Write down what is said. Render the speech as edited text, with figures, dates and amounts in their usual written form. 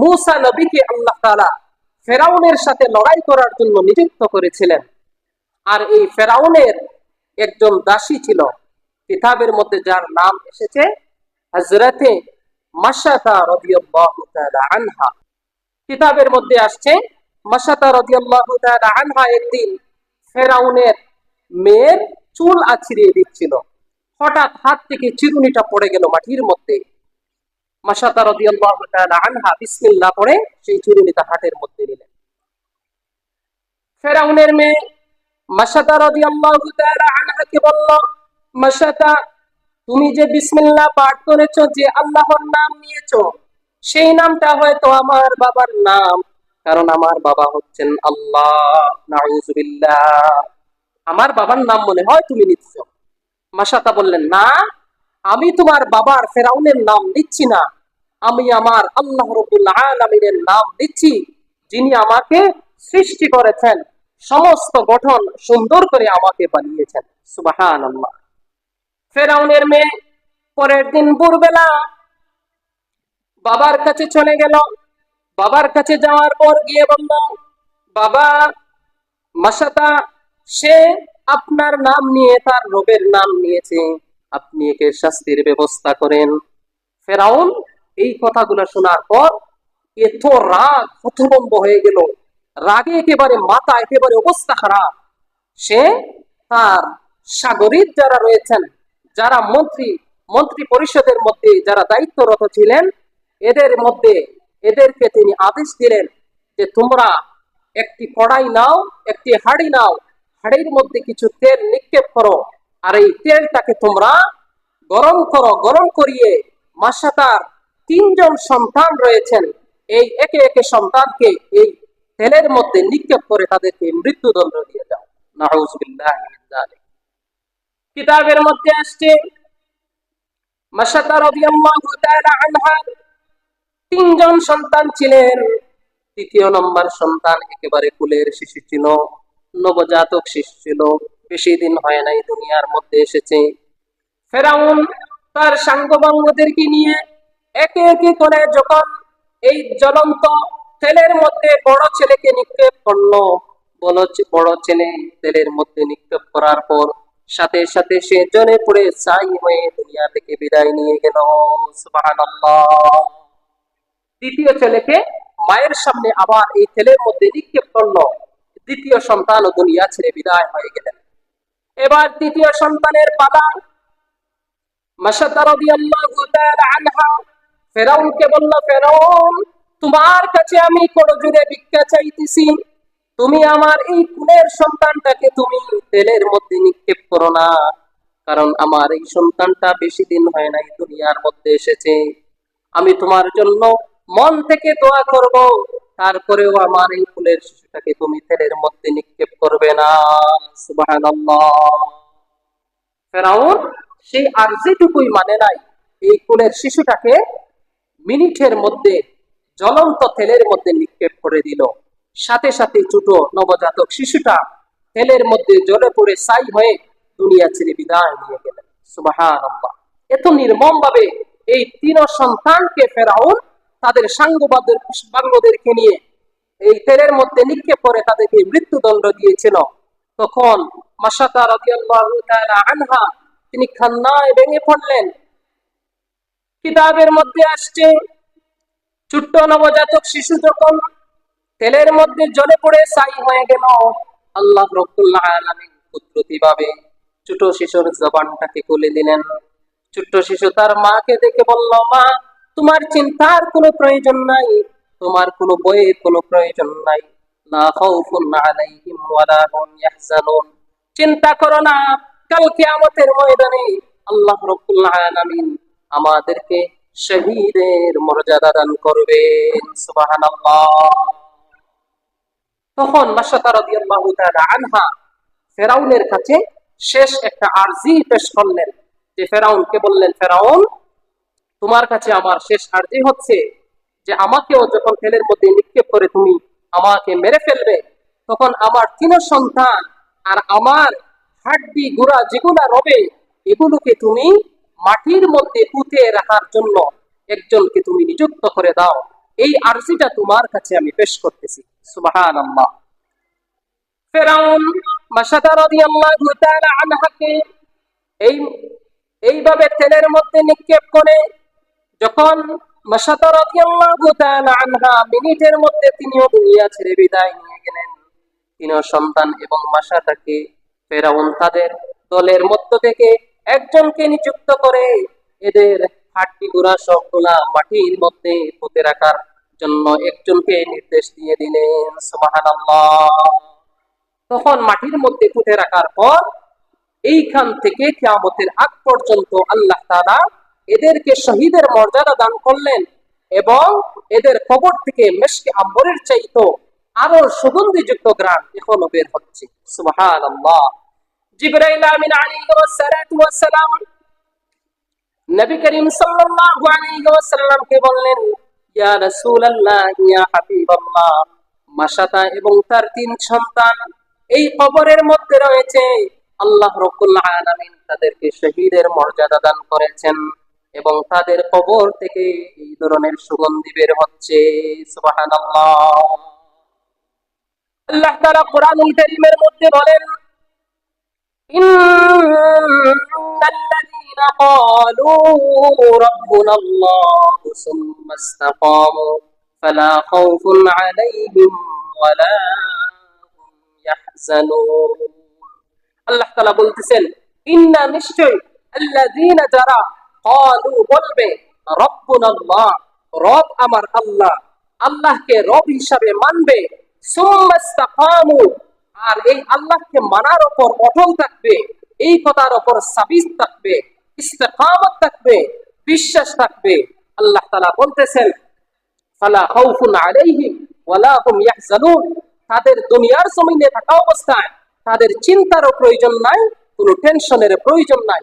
মূসা নবীকে আল্লাহ তাআলা ফেরাউনের সাথে লড়াই করার জন্য নিযুক্ত করেছিলেন। আর এই ফেরাউনের একজন দাসী ছিল, কিতাবের মধ্যে যার নাম এসেছে হযরতে মাশাতা রাদিয়াল্লাহু তাআলা আনহা। কিতাবের মধ্যে আসছে মাশাতা রাদিয়াল্লাহু তাআলা আনহা একদিন ফেরাউনের মেয়ের চুল আছড়িয়ে দিচ্ছিল। হঠাৎ হাত থেকে চিরুনিটা পড়ে গেল মাটির মধ্যে। মাশাতা রাদিয়াল্লাহু তাআলা আনহা বিসমিল্লাহ পড়ে সেই চিরুনিটা হাতের মধ্যে নিলেন। ফেরাউনের মেয়ে মাশাতা রাদিয়াল্লাহু তাআলা আনহাকে বলল, মাশাতা, তুমি যে বিসমিল্লাহ পাঠ করেছো, যে আল্লাহর নাম নিয়েছো, সেই নামটা হয়তো আমার বাবার নাম, কারণ আমার বাবা হচ্ছেন আল্লাহ। নাউযুবিল্লাহ, আমার বাবার নাম মনে হয় তুমি নিচ্ছ। মাশাতা বললেন, না, আমি তোমার বাবার ফেরাউনের নাম নিচ্ছি না, আমি আমার আল্লাহ রাব্বুল আলামিনের নাম নিচ্ছি, যিনি আমাকে সৃষ্টি করেছেন, সমস্ত গঠন সুন্দর করে আমাকে বানিয়েছেন। সুবহানাল্লাহ। ফেরাউনের মেয়ে পরের দিন ভোরবেলা বাবার কাছে চলে গেল। বাবার কাছে যাওয়ার পর গিয়ে বলল, বাবা, মাশাতা সে আপনার নাম নিয়ে তার রবের নাম নিয়েছে, আপনি একে শাস্তির ব্যবস্থা করেন। ফেরাউন এই কথাগুলো শোনার পর এত রাগ হতভম্ব হয়ে গেল, রাগে একেবারে মাথা একেবারে অবস্থা খারাপ। সে তার সাগরিক যারা রয়েছেন, যারা মন্ত্রী পরিষদের মধ্যে যারা দায়িত্বরত ছিলেন, এদেরকে তিনি আদেশ দিলেন যে তোমরা একটি কড়াই নাও, একটি হাঁড়ি নাও, হাঁড়ির মধ্যে কিছু তেল নিক্ষেপ করো, আর এই তেলটাকে তোমরা গরম করো। গরম করিয়ে মাশাতার 3 জন সন্তান রয়েছেন, এই একে একে সন্তানকে এই তেলের মধ্যে নিক্ষেপ করে তাদেরকে মৃত্যুদণ্ড দিয়ে দাও। নাউযুবিল্লাহি মিন যালিক। কিতাবের মধ্যে আসছে মাশাতা রাদিয়াল্লাহু তাআলা আনহা 3 জন সন্তান ছিলেন। তৃতীয় নম্বর সন্তান একেবারে কুলের শিশু ছিল, নবজাতক শিশু ছিল, বেশি দিন হয় নাই দুনিয়ার মধ্যে এসেছে। ফেরাউন তার সাঙ্গপাঙ্গদেরকে নিয়ে একে একে করে যখন এই জ্বলন্ত তেলের মধ্যে বড় ছেলেকে নিক্ষেপ করলো, বড় ছেলে তেলের মধ্যে নিক্ষেপ করার পর সাথে সাথে সে জ্বলে পড়ে ছাই হয়ে দুনিয়া থেকে বিদায় নিয়ে গেল। সুবহানাল্লাহ। দ্বিতীয় ছেলেকে মায়ের সামনে আবার এই তেলের মধ্যে নিক্ষেপ করলো, দ্বিতীয় সন্তান দুনিয়া ছেড়ে বিদায় হয়ে গেলেন। এবার তৃতীয় সন্তানের পালা। মাশাতা রাদিয়াল্লাহু তাআলা আনহা ফেরাউনকে বলল, ফেরাউন, তোমার কাছে আমি করজোড়ে ভিক্ষা চাইতেছি, তুমি আমার এই কুলের সন্তানটাকে তুমি তেলের মধ্যে নিক্ষেপ করো না, কারণ আমার এই সন্তানটা বেশি দিন হয় নাই দুনিয়ার মধ্যে এসেছে। আমি তোমার জন্য মন থেকে দোয়া করব, তারপরেও আমার এই কুলের শিশুটাকে তুমি তেলের মধ্যে নিক্ষেপ করবে না। সুবহানাল্লাহ। ফেরাউন সেই আরজিটুকুই মানে নাই, এই কুলের শিশুটাকে মিনিটের মধ্যে জ্বলন্ত তেলের মধ্যে নিক্ষেপ করে দিল। সাথে সাথে ছোট নবজাতক শিশুটা তেলের মধ্যে জ্বলে পড়ে ছাই হয়ে দুনিয়া ছেড়ে বিদায় নিয়ে গেলেন। সুবহানাল্লাহ। এত নির্মম ভাবে এই 3 সন্তানকে ফেরাউন তাদের সাঙ্গবাঙ্গদেরকে নিয়ে এই তেলের মধ্যে নিক্ষেপ করে তাদেরকে মৃত্যুদণ্ড দিয়েছিল। তখন মাশাতা রাদিয়াল্লাহু তাআলা আনহা তিনি কান্নায় ভেঙে পড়লেন। কিতাবের মধ্যে আসছে ছোট্ট নবজাতক শিশু যখন তেলের মধ্যে জ্বলে পড়ে ছাই হয়ে গেল, আল্লাহ রাব্বুল আলামিন কুদরতিভাবে ছোট শিশুর জবানটাকে খুলে দিলেন। ছোট্ট শিশু তার মাকে দেখে বলল, মা, তোমার চিন্তার কোনো প্রয়োজন নাই, তোমার কোনো ভয়ের কোনো প্রয়োজন নাই, লা খাউফুন আলাইহিম ওয়ালা হুম ইয়াহজানুন, চিন্তা করো না, কাল কিয়ামতের ময়দানে আল্লাহ রাব্বুল আলামিন আমাদেরকে শহীদের মর্যাদা দান করবেন। সুবহানাল্লাহ। তখন মাশাতা রাদিয়াল্লাহু তাআলা আনহা ফেরাউনের কাছে শেষ একটা আরজি পেশ করলেন, যে ফেরাউনকে বললেন, ফেরাউন, তোমার কাছে আমার শেষ আরজি হচ্ছে যে আমাকেও যখন তেলের মধ্যে নিক্ষেপ করে তুমি আমাকে মেরে ফেলবে, তখন আমার 3 সন্তান আর আমার হাড্ডি গুড়া যেগুলা রবে এগুলোকে তুমি মাটির মধ্যে পুঁতে রাখার জন্য একজনকে তুমি নিযুক্ত করে দাও। এই আরজিটা তোমার কাছে আমি পেশ করতেছি। সুবহানাল্লাহ। ফিরআউন মাশাতা রাদিয়াল্লাহু তাআলা আনহাকে এই এইভাবে তেলের মধ্যে নিক্ষেপ করে, যখন মাশাতা রাদিয়াল্লাহু তাআলা আনহা মিনিটের মধ্যে তিনিও দুনিয়া ছেড়ে বিদায় নিয়ে গেলেন, তিনিও সন্তান এবং মাশাতাকে ফেরাউন তাদের দলের মধ্য থেকে একজনকে নিযুক্ত করে এদের হাড্ডি গুঁড়া সবগুলা মাটির মধ্যে পুঁতে রাখার জন্য একজনকে নির্দেশ দিয়ে দিলেন। সুবহানাল্লাহ। তখন মাটির মধ্যে পুঁতে রাখার পর এইখান থেকে কিয়ামতের আগ পর্যন্ত আল্লাহ তাআলা এদেরকে শহীদের মর্যাদা দান করলেন এবং এদের কবর থেকে মিশকে আম্বরের চাইতো আরো সুগন্ধিযুক্ত ঘ্রাণ এখনো বের হচ্ছে। সুবহানাল্লাহ। জিবরাইল আমিন আলাইহিস সালাতু ওয়াস সালাম নবী করিম সাল্লাল্লাহু আলাইহি ওয়াসাল্লামকে বললেন, ইয়া রাসূলুল্লাহ, ইয়া হাবিবাল্লাহ, মাশাতা এবং তার তিন সন্তান এই কবরের মধ্যে রয়েছে। আল্লাহ রাব্বুল আলামিন তাদেরকে শহীদের মর্যাদা দান করেছেন এবং তাদের কবর থেকে এই ধরনের সুগন্ধি বের হচ্ছে। সুবহানাল্লাহ। আল্লাহ তাআলা কোরআনুল কারীমের মধ্যে বলেন, ইন্নাল্লাযীনা ক্বালু রাব্বুনাল্লাহু সুম্মা ইসতাকামু ফালা খাউফুন আলাইহিম ওয়ালা হুম ইয়াহজানুন। আল্লাহ তাআলা বলতেছেন, ইন্না নিশ্চয়, আল্লাযীনা যারা, ক্বালু বলবে, রাব্বুনাল্লাহ রব আমার আল্লাহ, আল্লাহকে রব হিসাবে মানবে, সুম্মা ইসতাকামু আর এই আল্লাহকে মানার উপর অটল থাকবে, এই কথার উপর সাবিত থাকবে, ইস্তেকামত থাকবে, বিশ্বাস থাকবে। আল্লাহ তাআলা বলতেছেন, ফালা খাউফুন আলাইহিম ওয়ালা হুম ইয়াহজানুন, তাদের দুনিয়ার জমিনে থাকা অবস্থায় তাদের চিন্তারও প্রয়োজন নাই, কোনো টেনশনের প্রয়োজন নাই।